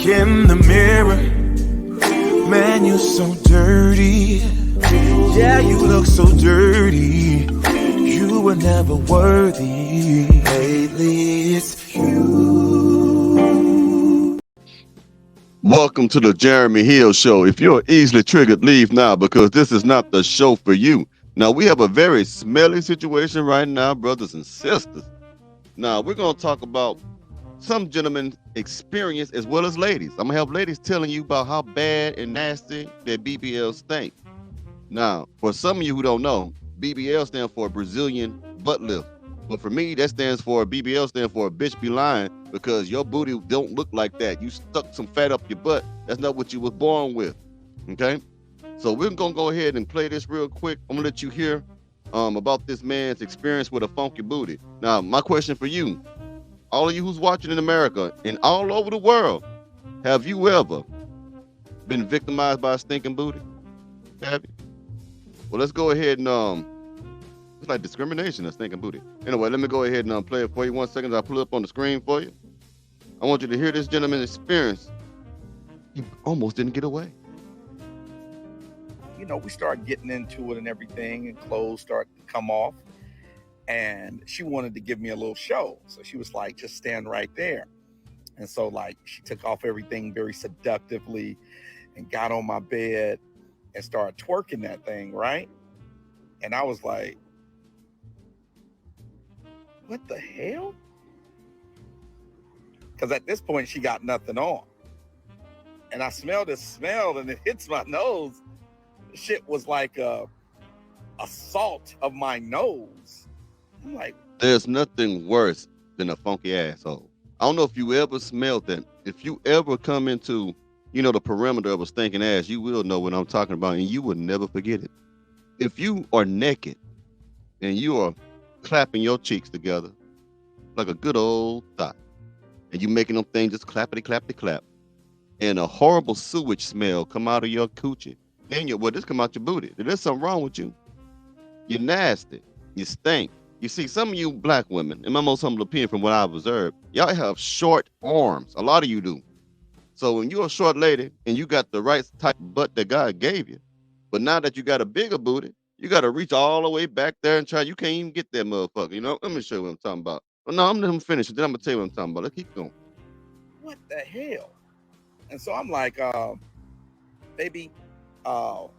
in the mirror, man, you're so dirty. Yeah, you look so dirty. You were never worthy. Lately, it's you. Welcome to the Jeremy Hill Show. If you're easily triggered, leave now because this is not the show for you. Now, we have a very smelly situation right now, brothers and sisters. Now, we're going to talk about some gentlemen's experience as well as ladies. I'm going to have ladies telling you about how bad and nasty their BBLs stink. Now, for some of you who don't know, BBL stands for Brazilian butt lift. But for me, that stands for BBL stands for bitch be lying because your booty don't look like that. You stuck some fat up your butt. That's not what you was born with. Okay? So we're gonna go ahead and play this real quick. I'm gonna let you hear about this man's experience with a funky booty. Now, my question for you, all of you who's watching in America and all over the world, have you ever been victimized by a stinking booty? Have you? Well, let's go ahead and it's like discrimination, a stinking booty. Anyway, let me go ahead and play it for you. 1 second, I'll pull it up on the screen for you. I want you to hear this gentleman's experience. He almost didn't get away. You know, we started getting into it and everything, and clothes started to come off. And she wanted to give me a little show. So she was like, just stand right there. And so, like, she took off everything very seductively and got on my bed and started twerking that thing, right? And I was like, what the hell? Because at this point, she got nothing on. And I smelled this smell and it hits my nose. Shit was like a assault of my nose. I'm like, there's nothing worse than a funky asshole. I don't know if you ever smelled that. If you ever come into, the perimeter of a stinking ass, you will know what I'm talking about and you will never forget it. If you are naked and you are clapping your cheeks together like a good old thought, and you making them things just clappity clappity clap, and a horrible sewage smell come out of your coochie, then this come out your booty. There's something wrong with you. You're nasty. You stink. You see, some of you black women, in my most humble opinion from what I've observed, y'all have short arms. A lot of you do. So when you're a short lady and you got the right type of butt that God gave you, but now that you got a bigger booty, you got to reach all the way back there and try. You can't even get that motherfucker. Let me show you what I'm talking about. Well, no, I'm going to finish it. Then I'm going to tell you what I'm talking about. Let's keep going. what the hell? And so I'm like, baby, not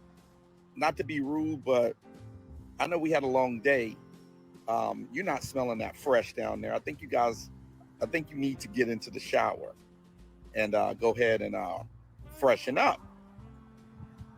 to be rude, but I know we had a long day. You're not smelling that fresh down there. I think you need to get into the shower and go ahead and freshen up.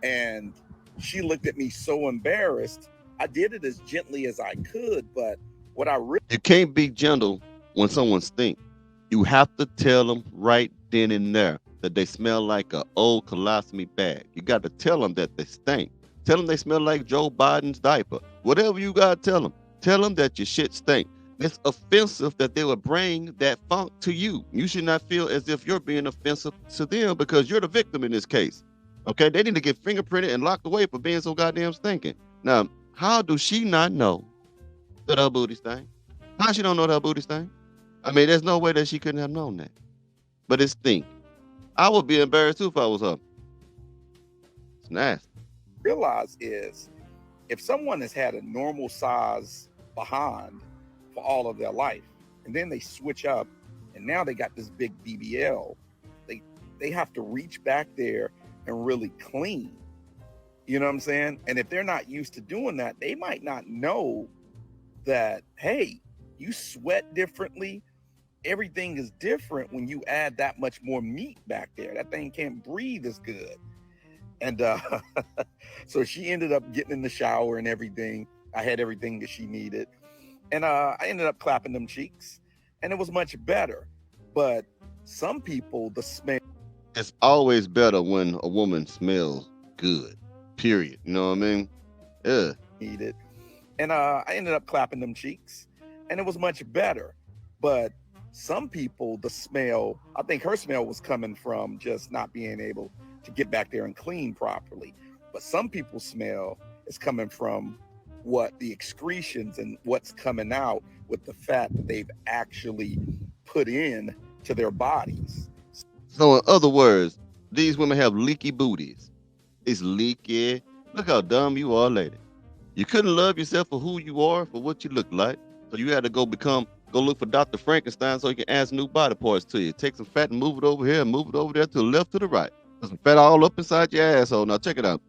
And she looked at me so embarrassed. I did it as gently as I could, but what I really... You can't be gentle when someone stinks. You have to tell them right then and there that they smell like an old colostomy bag. You got to tell them that they stink. Tell them they smell like Joe Biden's diaper. Whatever you got to tell them. Tell them that your shit stink. It's offensive that they would bring that funk to you. You should not feel as if you're being offensive to them because you're the victim in this case. Okay, they need to get fingerprinted and locked away for being so goddamn stinking. Now, how do she not know that her booty stink? How she don't know that her booty stink? I mean, there's no way that she couldn't have known that. But it stink. I would be embarrassed too if I was her. It's nasty. Realize is if someone has had a normal size behind for all of their life, and then they switch up, and now they got this big BBL, they have to reach back there and really clean. You know what I'm saying? And if they're not used to doing that, they might not know that, hey, you sweat differently. Everything is different when you add that much more meat back there. That thing can't breathe as good. And so she ended up getting in the shower and everything. I had everything that she needed. And I ended up clapping them cheeks. And it was much better. But some people, the smell... It's always better when a woman smells good. Period. You know what I mean? Yeah. Needed. And I ended up clapping them cheeks. And it was much better. But some people, the smell... I think her smell was coming from just not being able to get back there and clean properly. But some people's smell is coming from what the excretions and what's coming out with the fat that they've actually put in to their bodies. So in other words, these women have leaky booties. It's leaky. Look how dumb you are, lady. You couldn't love yourself for who you are, for what you look like. So you had to go look for Dr. Frankenstein so he can add some new body parts to you. Take some fat and move it over here and move it over there to the left, to the right. Put some fat all up inside your asshole. Now check it out.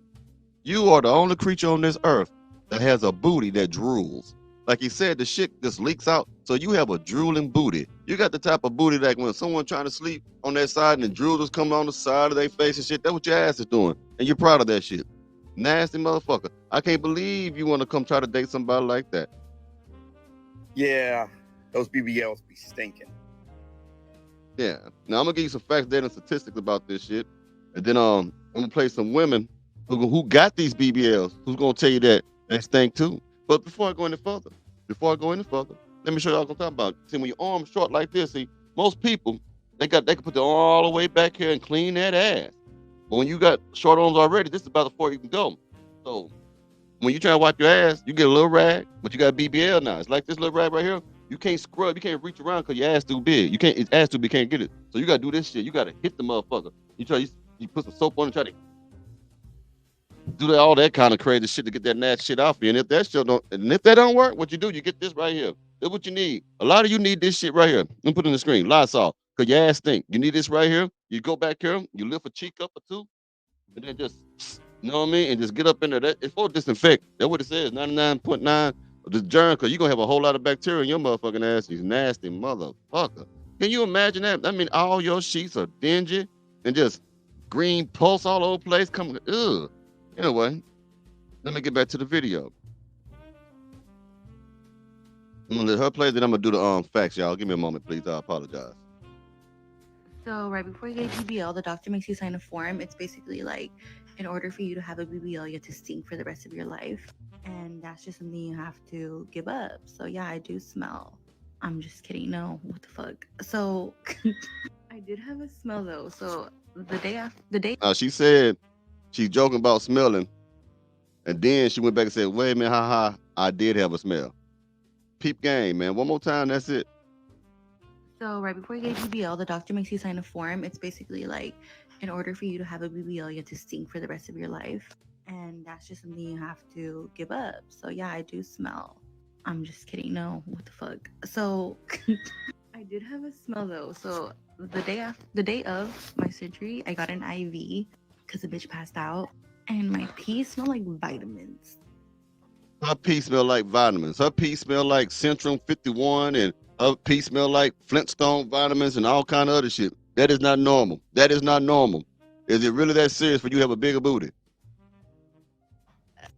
You are the only creature on this earth that has a booty that drools. Like he said, the shit just leaks out. So you have a drooling booty. You got the type of booty that when someone trying to sleep on that side and the drool is coming on the side of their face and shit, that's what your ass is doing. And you're proud of that shit. Nasty motherfucker. I can't believe you want to come try to date somebody like that. Yeah, those BBLs be stinking. Yeah. Now I'm gonna give you some facts, data, and statistics about this shit, and then I'm gonna play some women who got these BBLs who's gonna tell you that they stink too. But before I go any further, let me show you what I'm talking about. See, when your arm's short like this, see, most people they can put their arm all the way back here and clean that ass. But when you got short arms already, this is about as far you can go. So when you try to wipe your ass, you get a little rag, but you got BBL now. It's like this little rag right here. You can't scrub, you can't reach around because your ass too big. It's ass too big, you can't get it. So you gotta do this shit. You gotta hit the motherfucker. You put some soap on and try to do all that kind of crazy shit to get that nasty shit off you. And if that don't work, what you do, you get this right here. That's what you need. A lot of you need this shit right here. Let me put it on the screen. Lysol, because your ass stink. You need this right here. You go back here, you lift a cheek up or two, and then just, you know what I mean? And just get up in there. It's for disinfect. That's what it says. 99.9 of the germ, because you're going to have a whole lot of bacteria in your motherfucking ass. You nasty motherfucker. Can you imagine that? I mean, all your sheets are dingy and just green pulse all over the place. Ugh. Anyway, let me get back to the video. I'm going to let her play, then I'm going to do the facts, y'all. Give me a moment, please. I apologize. So right before you get a BBL, the doctor makes you sign a form. It's basically like, in order for you to have a BBL, you have to stink for the rest of your life. And that's just something you have to give up. So yeah, I do smell. I'm just kidding. No, what the fuck? So I did have a smell though. So the day. She said she's joking about smelling. And then she went back and said, wait a minute, haha, I did have a smell. Peep game, man. One more time, that's it. So right before you get a BBL, the doctor makes you sign a form. It's basically like, in order for you to have a BBL, you have to stink for the rest of your life. And that's just something you have to give up. So yeah, I do smell. I'm just kidding. No, what the fuck? So I did have a smell though. So the day of my surgery, I got an IV because the bitch passed out. And my pee smelled like vitamins. Her pee smell like vitamins. Her pee smell like Centrum 51, and her pee smell like Flintstone vitamins and all kind of other shit. That is not normal. That is not normal. Is it really that serious for you to have a bigger booty?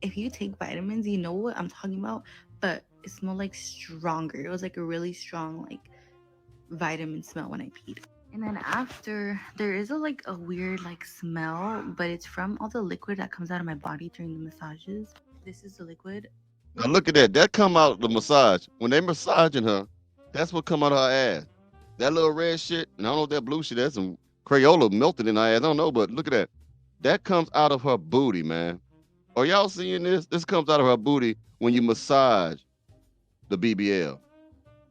If you take vitamins, you know what I'm talking about. But it smelled like stronger. It was like a really strong like vitamin smell when I peed. And then after, there is a weird like smell, but it's from all the liquid that comes out of my body during the massages. This is the liquid. Now look at that. That come out the massage. When they massaging her, that's what come out of her ass. That little red shit, and I don't know if that blue shit, that's some Crayola melted in her ass. I don't know, but look at that. That comes out of her booty, man. Are y'all seeing this? This comes out of her booty when you massage the BBL.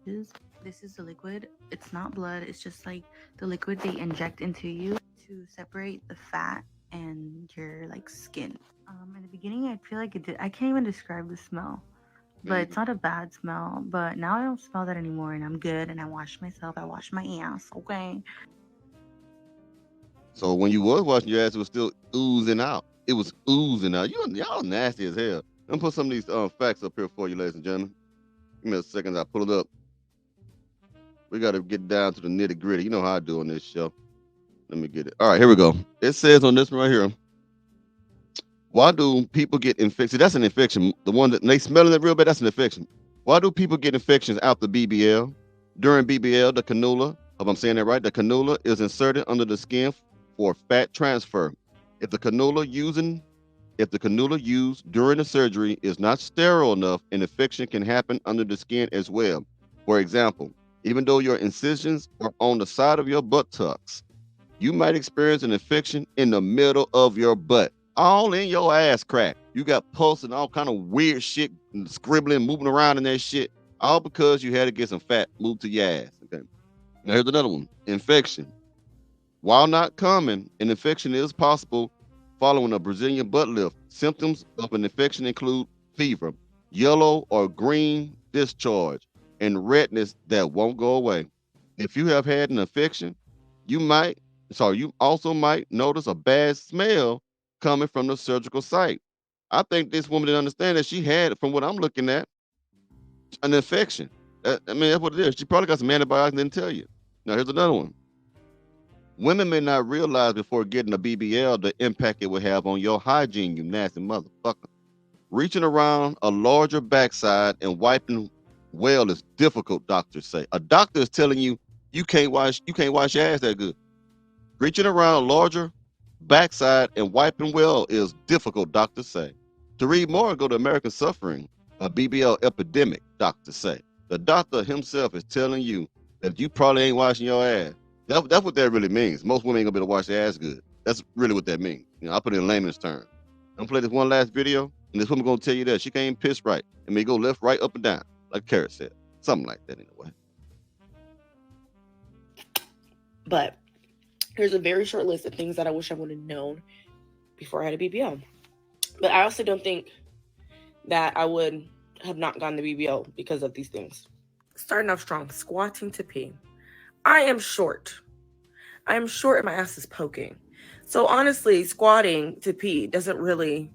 This is the liquid. It's not blood. It's just like the liquid they inject into you to separate the fat and your like skin. In the beginning, I feel like I can't even describe the smell, but it's not a bad smell. But now I don't smell that anymore, and I'm good. And I wash myself. I wash my ass. Okay. So when you was washing your ass, it was still oozing out. It was oozing out. Y'all nasty as hell. Let me put some of these facts up here for you, ladies and gentlemen. Give me a second. I pull it up. We got to get down to the nitty gritty. You know how I do on this show. Let me get it. All right, here we go. It says on this one right here, why do people get infected? That's an infection. The one that they smelling it real bad, that's an infection. Why do people get infections out the BBL? During BBL, the cannula, if I'm saying that right, the cannula is inserted under the skin for fat transfer. If the cannula used during the surgery is not sterile enough, an infection can happen under the skin as well. For example, even though your incisions are on the side of your buttocks, you might experience an infection in the middle of your butt, all in your ass crack. You got pulse and all kind of weird shit, and scribbling, moving around in that shit, all because you had to get some fat moved to your ass. Okay. Now here's another one. Infection. While not common, an infection is possible following a Brazilian butt lift. Symptoms of an infection include fever, yellow or green discharge, and redness that won't go away. If you have had an infection, you also might notice a bad smell coming from the surgical site. I think this woman didn't understand that she had, from what I'm looking at, an infection. I mean, that's what it is. She probably got some antibiotics and didn't tell you. Now, here's another one. Women may not realize before getting a BBL the impact it will have on your hygiene, you nasty motherfucker. Reaching around a larger backside and wiping well is difficult, doctors say. A doctor is telling you you can't wash your ass that good. Reaching around a larger backside and wiping well is difficult, doctors say. To read more, go to American Suffering, a BBL epidemic, doctors say. The doctor himself is telling you that you probably ain't washing your ass. That's what that really means. Most women ain't gonna be able to wash their ass good. That's really what that means. I put it in layman's terms. I'm gonna play this one last video, and this woman gonna tell you that she can't piss right. It may go left, right, up, and down, like Carrot said. Something like that anyway. But here's a very short list of things that I wish I would have known before I had a BBL. But I also don't think that I would have not gotten the BBL because of these things. Starting off strong, squatting to pee. I am short and my ass is poking. So honestly, squatting to pee doesn't really,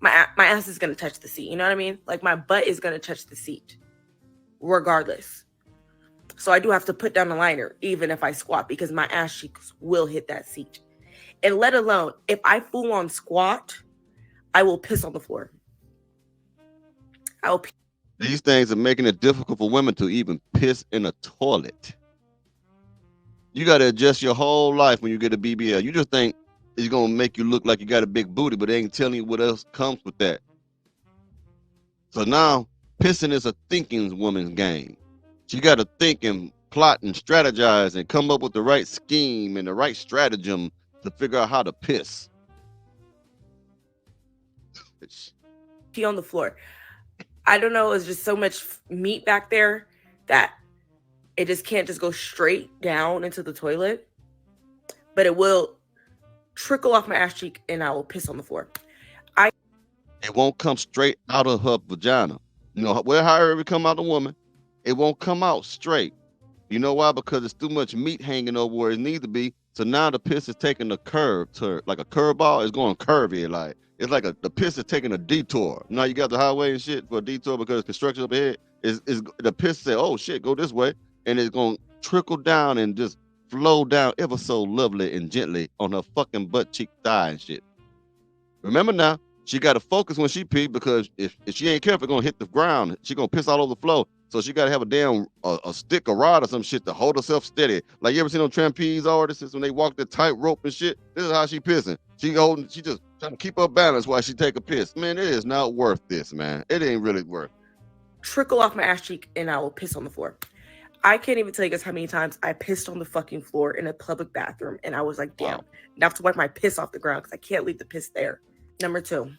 my ass is going to touch the seat. You know what I mean? Like my butt is going to touch the seat regardless. So I do have to put down a liner even if I squat because my ass cheeks will hit that seat. And let alone, if I full on squat, I will piss on the floor. These things are making it difficult for women to even piss in a toilet. You got to adjust your whole life when you get a BBL. You just think it's going to make you look like you got a big booty, but they ain't telling you what else comes with that. So now, pissing is a thinking woman's game. She got to think and plot and strategize and come up with the right scheme and the right stratagem to figure out how to piss. Pee on the floor. I don't know, it's just so much meat back there that it just can't just go straight down into the toilet. But it will trickle off my ass cheek and I will piss on the floor. It won't come straight out of her vagina. However it come out the woman, it won't come out straight. You know why? Because there's too much meat hanging over where it needs to be. So now the piss is taking a curve to like a curveball. It's going curvy. Like it's like the piss is taking a detour. Now you got the highway and shit for a detour because construction up ahead. Is the piss say, oh shit, go this way, and it's gonna trickle down and just flow down ever so lovely and gently on her fucking butt cheek thigh and shit. Remember now, she got to focus when she pee because if she ain't careful, it's gonna hit the ground. She gonna piss all over the floor. So she got to have a damn a stick, a rod or some shit to hold herself steady. Like you ever seen those trapeze artists when they walk the tightrope and shit? This is how she pissing. She just trying to keep her balance while she take a piss. Man, it is not worth this, man. It ain't really worth it. Trickle off my ass cheek and I will piss on the floor. I can't even tell you guys how many times I pissed on the fucking floor in a public bathroom and I was like, damn, I have to wipe my piss off the ground because I can't leave the piss there. Number 2.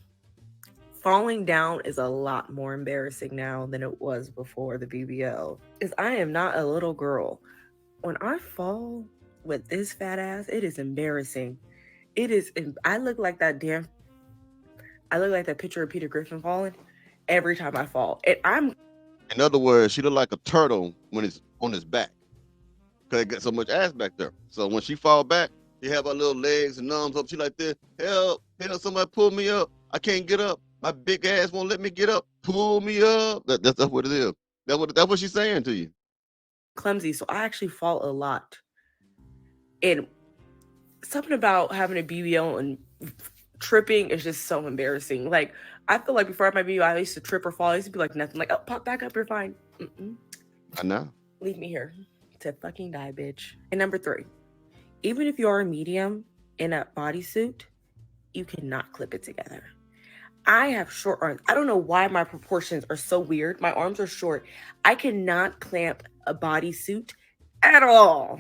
Falling down is a lot more embarrassing now than it was before the BBL. Because I am not a little girl. When I fall with this fat ass, it is embarrassing. I look like that picture of Peter Griffin falling every time I fall. And in other words, she look like a turtle when it's on his back. Because it got so much ass back there. So when she fall back, she have her little legs and arms up. She like this, help, somebody pull me up. I can't get up. My big ass won't let me get up. Pull me up. That's what it is. That's what she's saying to you. Clumsy, so I actually fall a lot. And something about having a BBL and tripping is just so embarrassing. Like, I feel like before I had my BBL, I used to trip or fall. I used to be like nothing. Like, oh, pop back up, you're fine. I know. Leave me here to fucking die, bitch. And number 3, even if you are a medium in a bodysuit, you cannot clip it together. I have short arms. I don't know why my proportions are so weird. My arms are short. I cannot clamp a bodysuit at all.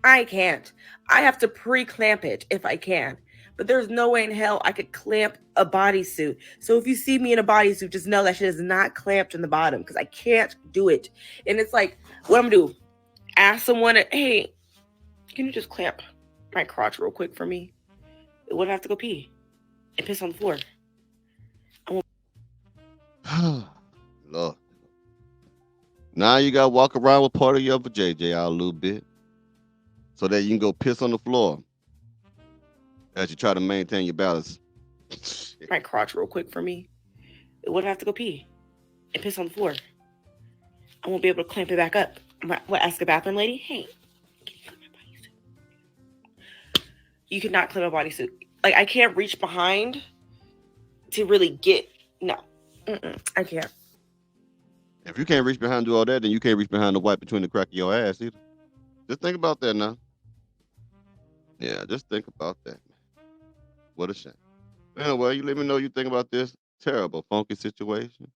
I can't. I have to pre-clamp it if I can. But there's no way in hell I could clamp a bodysuit. So if you see me in a bodysuit, just know that shit is not clamped in the bottom because I can't do it. And it's like, what I'm gonna do? Ask someone, hey, Can you just clamp my crotch real quick for me? It would have to go pee and piss on the floor. Lord. Now you gotta walk around with part of your vajayjay out a little bit, so that you can go piss on the floor as you try to maintain your balance. My crotch real quick for me. It would have to go pee and piss on the floor. I won't be able to clamp it back up. What? Ask a bathroom lady. Hey, can you clamp my bodysuit? You cannot clamp a bodysuit. Like, I can't reach behind to really get. No, I can't. If you can't reach behind and do all that, then you can't reach behind the wipe between the crack of your ass either. Just think about that now. Yeah, just think about that. What a shame. Anyway, you let me know you think about this terrible, funky situation.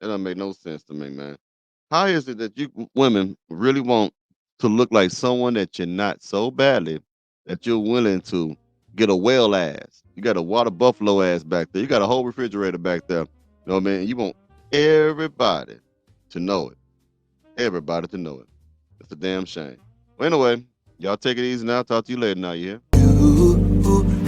It don't make no sense to me, man. How is it that you women really want to look like someone that you're not so badly that you're willing to get a whale ass? You got a water buffalo ass back there. You got a whole refrigerator back there. You know what I mean? You want everybody to know it. Everybody to know it. It's a damn shame. Well, anyway, y'all take it easy now. Talk to you later now, yeah? Ooh, ooh,